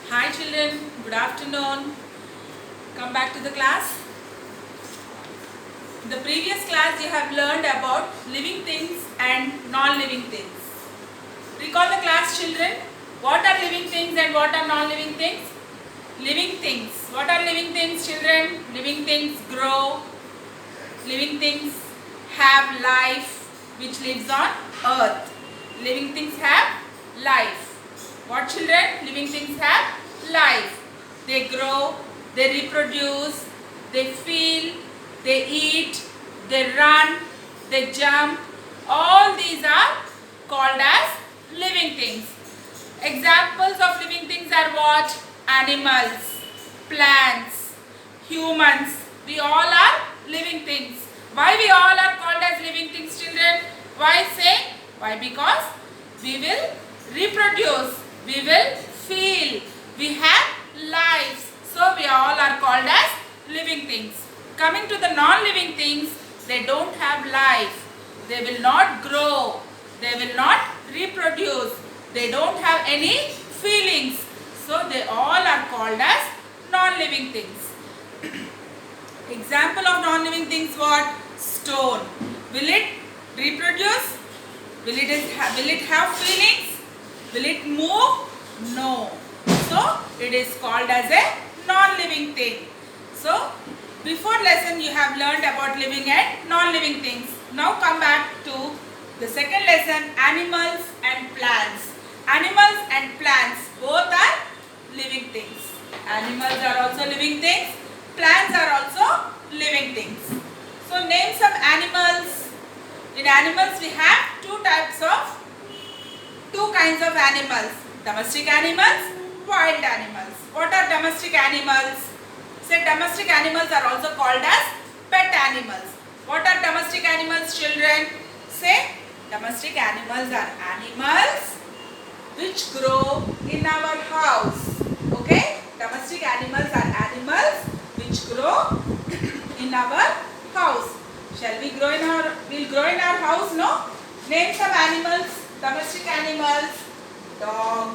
Hi children, good afternoon. Come back to the class. In the previous class you have learned about living things and non-living things. Recall the class children. What are living things and what are non-living things? Living things. What are living things children? Living things grow. Living things have life which lives on earth. Living things have life. What children? Living things have life. They grow, they reproduce, they feel, they eat, they run, they jump. All these are called as living things. Examples of living things are what? Animals, plants, humans. We all are living things. Why we all are called as living things children? Why say? Why? Because we will reproduce, we will feel, we have lives. So we all are called as living things. Coming to the non-living things, they don't have life. They will not grow. They will not reproduce. They don't have any feelings. So they all are called as non-living things. Example of non-living things what? Stone. Will it reproduce? Will it have feelings? Will it move? No. So it is called as a non-living thing. So before lesson you have learned about living and non-living things. Now come back to the second lesson, animals and plants. Animals and plants both are living things. Animals are also living things. Plants are also living things. So name some animals. In animals we have two kinds of animals. Domestic animals, wild animals. What are domestic animals? Say domestic animals are also called as pet animals. What are domestic animals children? Say domestic animals are animals which grow in our house. Okay? Domestic animals are animals which grow in our house. Shall we grow in our house? No? Name some animals, domestic animals. Dog,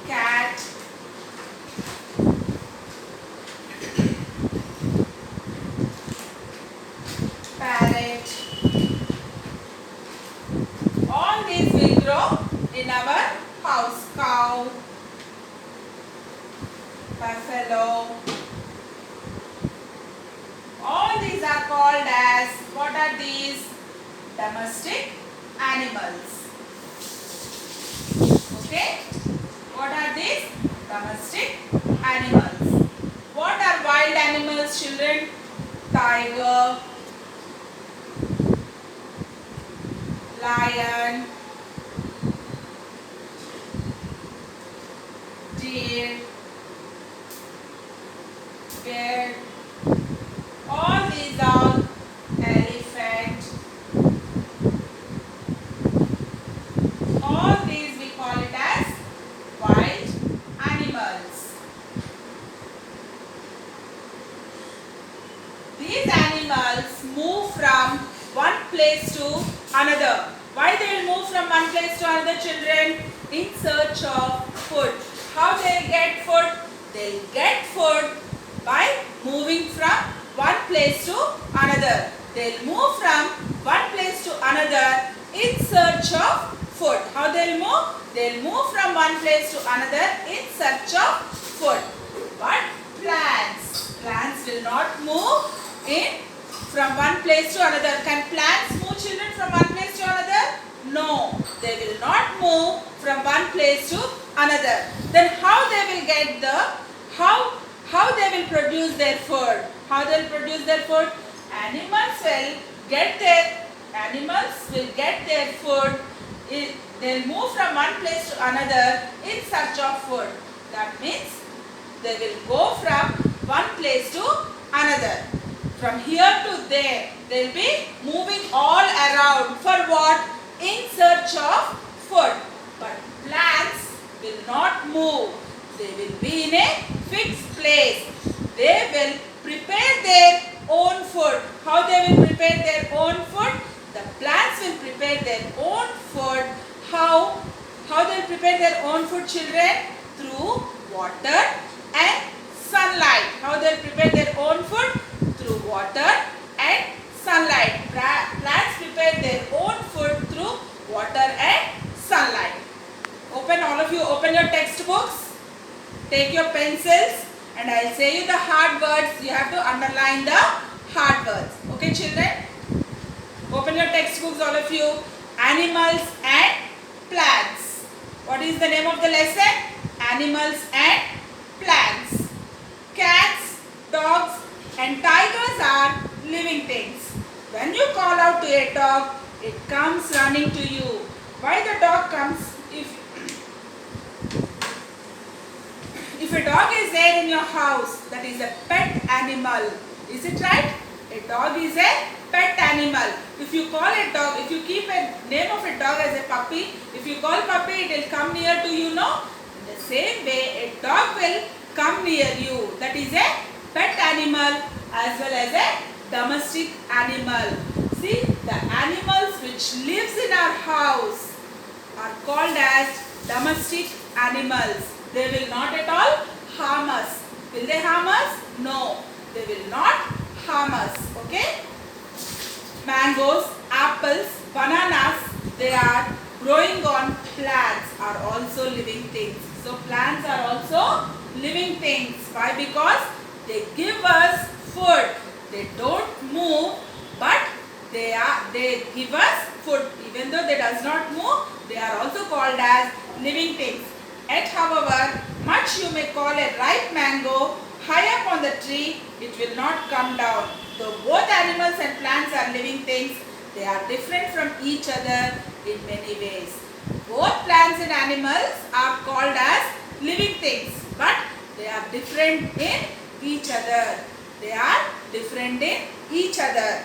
cat, parrot. All these will grow in our house. Cow, buffalo. All these are called as, what are these? Domestic animals. Okay? What are these? Domestic animals. What are wild animals children? Tiger, lion, deer, bear. All these are elephant. All these we call it as wild animals. These animals move from one place to another. Why they will move from one place to another children? In search of food. How they will get food? They will get food by moving from one place to another. They will move from one place to another in search of food. How they will move? They will move from one place to another in search of food. But plants will not move from one place to another. Can plants move children from one place to another? No, they will not move from one place to another. Then how they will get how they will produce their food? How they will produce their food? Animals will get their food. They will move from one place to another in search of food. That means they will go from one place to another. From here to there, they will be moving all around. For what? In search of food. But plants will not move. They will be in a fixed place. They will prepare their own food. How they will prepare their own food? The plants will prepare their own food. How? How they will prepare their own food, children? Through water and sunlight. How they will prepare their own food? Through water and sunlight. Plants prepare their own food through water and sunlight. All of you open your textbooks, take your pencils, and I will say you the hard words. You have to underline the hard words. Okay, children? Open your textbooks, all of you. Animals and plants. What is the name of the lesson? Animals and plants. Cats, dogs and tigers are living things. When you call out to a dog, it comes running to you. Why the dog comes? If a dog is there in your house, that is a pet animal. Is it right? A dog is a pet animal. If you call a dog, if you keep a name of a dog as a puppy, if you call puppy, it will come near to you, no? In the same way, a dog will come near you. That is a pet animal as well as a domestic animal. See, the animals which lives in our house are called as domestic animals. They will not at all harm us. Will they harm us? No, they will not harm us. Okay? Mangoes, apples, bananas, they are growing on plants, are also living things. So plants are also living things. Why? Because they give us food. They don't move, but they give us food. Even though they does not move, they are also called as living things. Yet, however, much you may call a ripe mango high up on the tree, it will not come down. Though both animals and plants are living things, they are different from each other in many ways. Both plants and animals are called as living things, but they are different in each other. They are different in each other.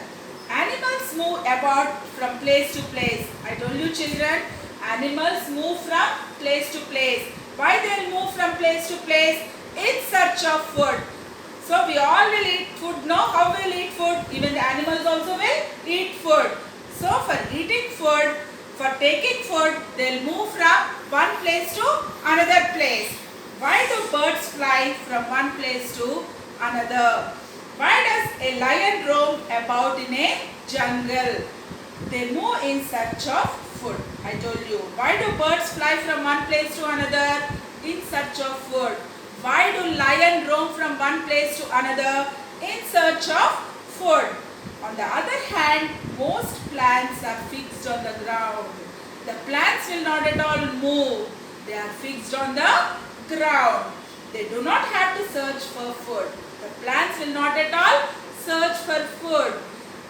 Animals move about from place to place. I told you, children, animals move from place to place. Why they will move from place to place? In search of food. So we all will eat food. No, how we will eat food? Even the animals also will eat food. So for eating food, for taking food, they will move from one place to another place. Why do birds fly from one place to another? Why does a lion roam about in a jungle? They move in search of food. I told you. Why do birds fly from one place to another? In search of food. Why do lions roam from one place to another? In search of food. On the other hand, most plants are fixed on the ground. The plants will not at all move. They are fixed on the ground. They do not have to search for food. The plants will not at all search for food.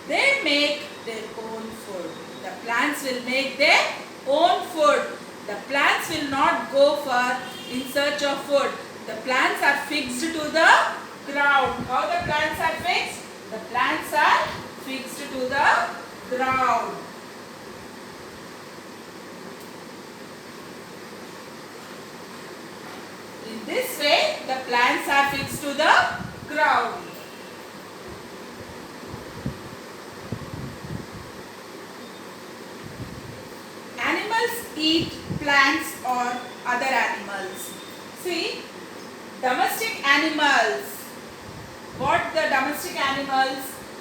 They make their own food. The plants will make their own food. The plants will not go for in search of food. The plants are fixed to the ground. How the plants are fixed? The plants are fixed to the ground. In this way, the plants are fixed to the ground. Animals eat plants or other animals. See, domestic animals. What the domestic animals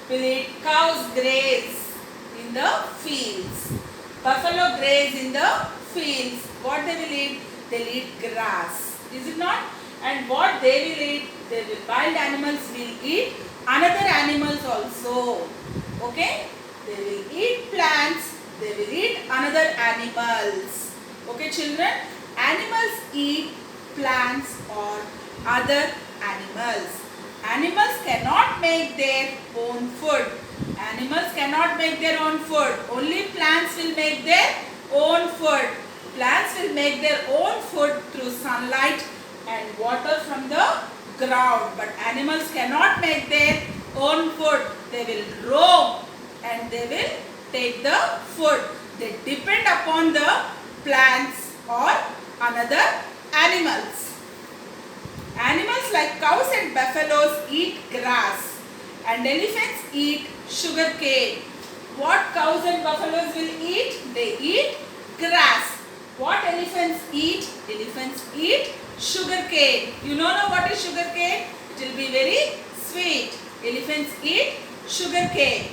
will eat? Cows graze in the fields. Buffalo graze in the fields. What they will eat? They will eat grass. Is it not? And what they will eat? Wild animals will eat another animals also. Okay? They will eat plants. They will eat another animals. Okay, children? Animals eat plants or other animals. Animals cannot make their own food. Animals cannot make their own food. Only plants will make their own food. Plants will make their own food through sunlight and water from the ground. But animals cannot make their own food. They will roam and they will take the food. They depend upon the plants or another animals. Animals like cows and buffaloes eat grass and elephants eat sugar cane. What cows and buffaloes will eat? They eat grass. What elephants eat? Elephants eat sugar cane. You know now what is sugar cane? It will be very sweet. Elephants eat sugar cane.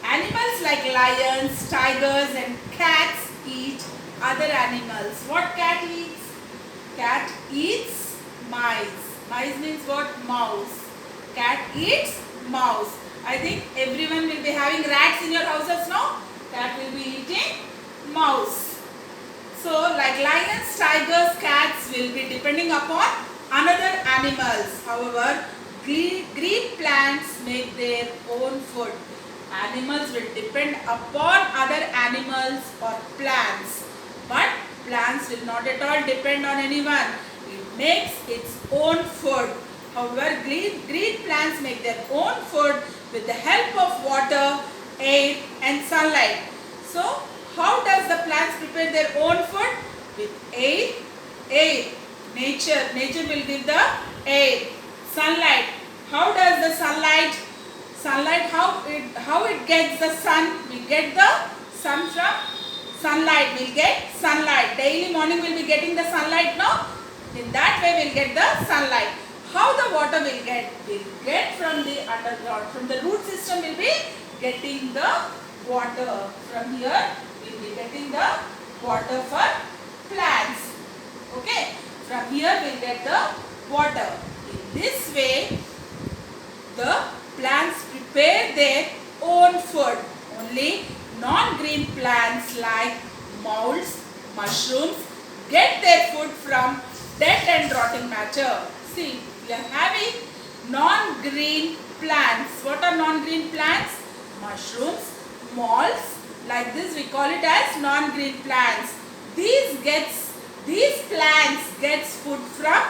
Animals like lions, tigers and cats eat other animals. What cat eats? Cat eats mice. Mice means what? Mouse. Cat eats mouse. I think everyone will be having rats in your houses now. Cat will be eating mouse. So like lions, tigers, cats will be depending upon another animals. However, green plants make their own food. Animals will depend upon other animals or plants. But plants will not at all depend on anyone. It makes its own food. However, green plants make their own food with the help of water, air and sunlight. So, how does the plants prepare their own food? With air. Nature will give the air. Sunlight. How does the sunlight? How it gets the sun? We get the sun from sunlight. We'll get sunlight. Daily morning we'll be getting the sunlight now. In that way we'll get the sunlight. How the water will get? We'll get from the underground. From the root system we'll be getting the water. From here we'll be getting the water for plants. Okay. From here we'll get the water. In this way the plants prepare their own food. Only non-green plants like molds, mushrooms get their food from dead and rotting matter. See, we are having non-green plants. What are non-green plants? Mushrooms, molds. Like this we call it as non-green plants. These plants gets food from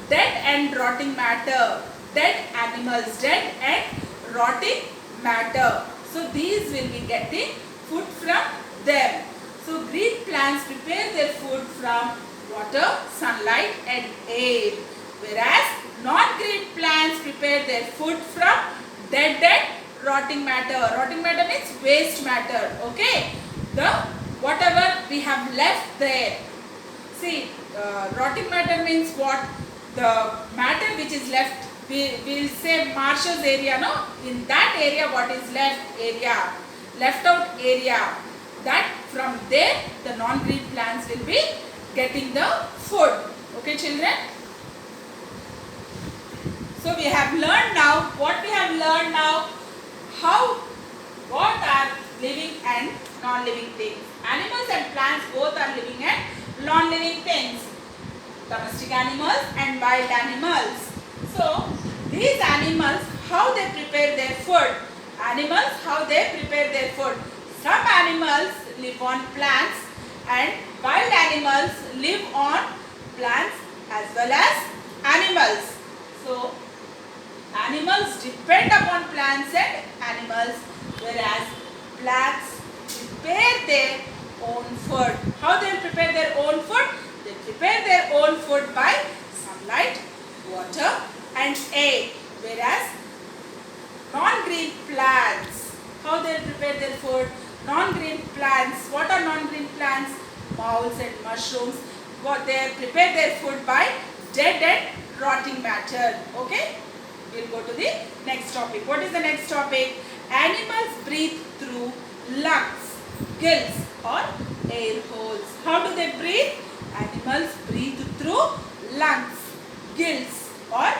dead and rotting matter. Dead animals, dead and rotting matter. So these will be getting food from them. So green plants prepare their food from water, sunlight and air. Whereas non-green plants prepare their food from dead rotting matter. Rotting matter means waste matter. Okay. Whatever we have left there. See, rotting matter means what? The matter which is left. We will say marshes area, no? In that area what is left out area, that from there the non-green plants will be getting the food. Okay children? So we have learned now, what are living and non-living things. Animals and plants both are living and non-living things. Domestic animals and wild animals. So, these animals, how they prepare their food? Some animals live on plants and wild animals live on plants as well as animals. So, animals depend upon plants and animals, whereas plants prepare their own food. How they will prepare their own food? They prepare their own food by sunlight, water and air. Whereas non-green plants, how they will prepare their food? Non-green plants, what are non-green plants? Molds and mushrooms. What they prepare their food by dead and rotting matter. Okay? We'll go to the next topic. What is the next topic? Animals breathe through lungs, gills or air holes. How do they breathe? Animals breathe through lungs, gills or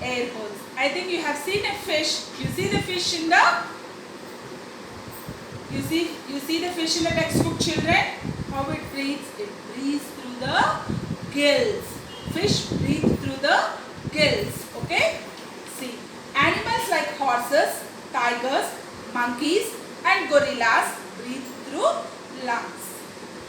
air holes. I think you have seen a fish. You see the fish in the you see the fish in the textbook, children. How it breathes? It breathes through the gills. Fish breathe through the gills. Okay? See, animals like horses, tigers, monkeys and gorillas breathe through lungs.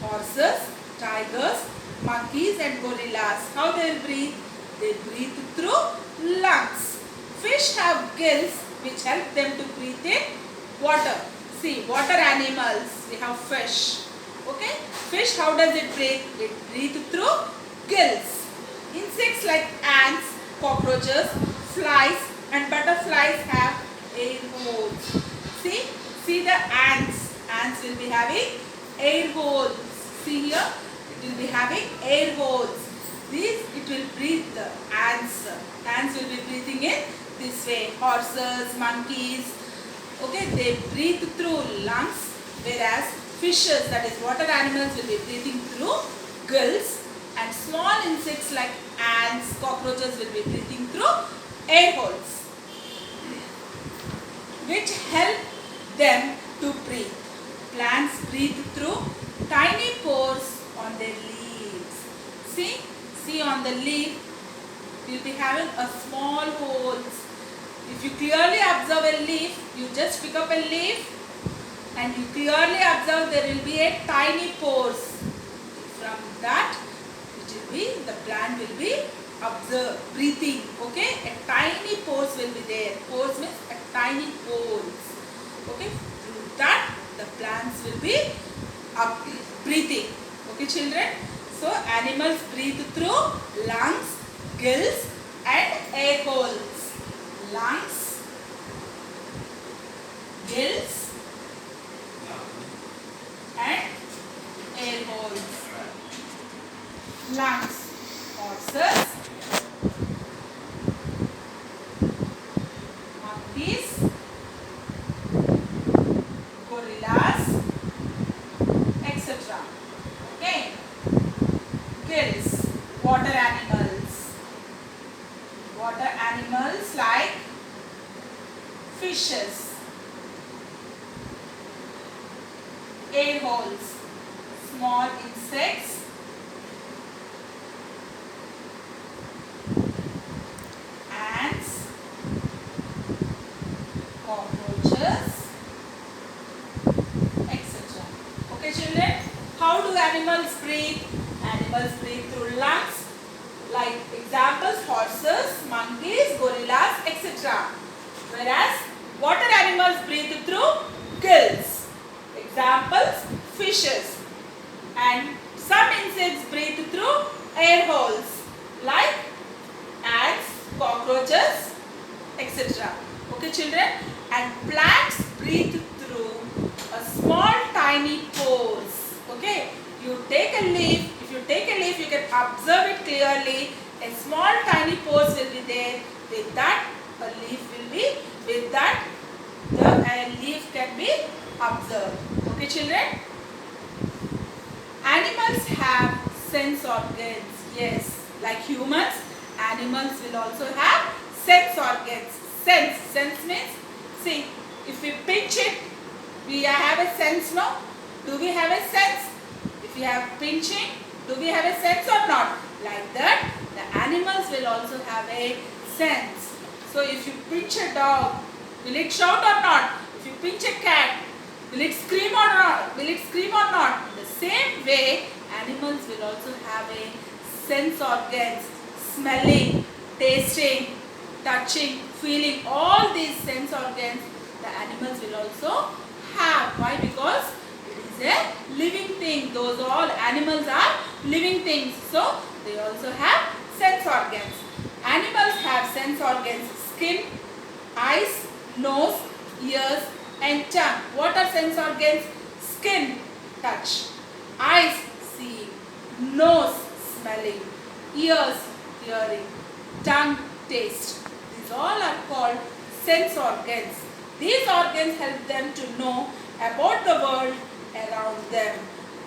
Horses, tigers, monkeys and gorillas. How they will breathe? They breathe through lungs. Fish have gills which help them to breathe in water. See, water animals, we have fish. Okay? Fish, how does it breathe? It breathes through gills. Insects like ants, cockroaches, flies and butterflies have air holes. See the ants. Ants will be having air holes. See here, it will be having air holes. These it will breathe. Ants will be breathing in this way. Horses, monkeys, okay, they breathe through lungs, whereas fishes, that is water animals, will be breathing through gills, and small insects like ants, cockroaches will be breathing through air holes, which help them to breathe. Plants breathe through tiny pores on their leaves. See on the leaf, you will be having a small holes. If you clearly observe a leaf, you just pick up a leaf and you clearly observe there will be a tiny pores. From that, the plant will be breathing. Okay, a tiny pores will be there. Pores means a tiny holes. Okay, through that the plants will be breathing. Okay, children. So animals breathe through lungs, gills, and air holes. Lungs, gills, and air holes. Lungs, horses, monkeys, gorillas, etc. Okay. Gills, water animals. Water animals like fishes. Air holes, small insects. Ants, cockroaches, etc. Okay, children, how do animals breathe? Animals breathe through lungs, like examples horses, monkeys, gorillas, etc. Whereas water animals breathe through gills. Examples fishes. And some insects breathe through air holes like ants, cockroaches, etc. Okay, children, and plants breathe through a small tiny pores. Okay, you take a leaf. If you take a leaf, you can observe it clearly. A small tiny pores will be there. With that, a leaf will be. With that, the leaf can be observed. Okay, children. Animals have sense organs. Yes, like humans, animals will also have sense organs. Sense means, see, if we pinch it, we have a sense, no? Do we have a sense? If we have pinching, do we have a sense or not? Like that, the animals will also have a sense. So if you pinch a dog, will it shout or not? If you pinch a cat, will it scream or not? Will it scream or not? In the same way, animals will also have a sense organs, smelling, tasting, touching, feeling. All these sense organs the animals will also have. Why? Because it is a living thing. Those all animals are living things. So they also have sense organs. Animals have sense organs: skin, eyes, nose, ears, and tongue. What are sense organs? Skin, touch; eyes, seeing; nose, smelling; ears, hearing; tongue, taste. These all are called sense organs. These organs help them to know about the world around them.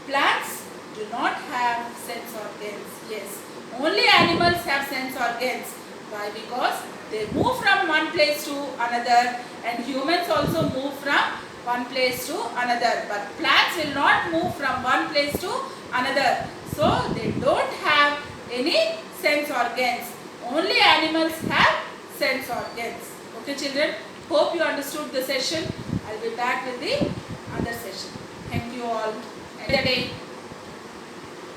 Plants do not have sense organs. Yes, only animals have sense organs. Why? Because they move from one place to another, and humans also move from one place to another. But plants will not move from one place to another. So they don't have any sense organs. Only animals have sense organs. Okay, children? Hope you understood the session. I'll be back with the other session. Thank you all. End the day.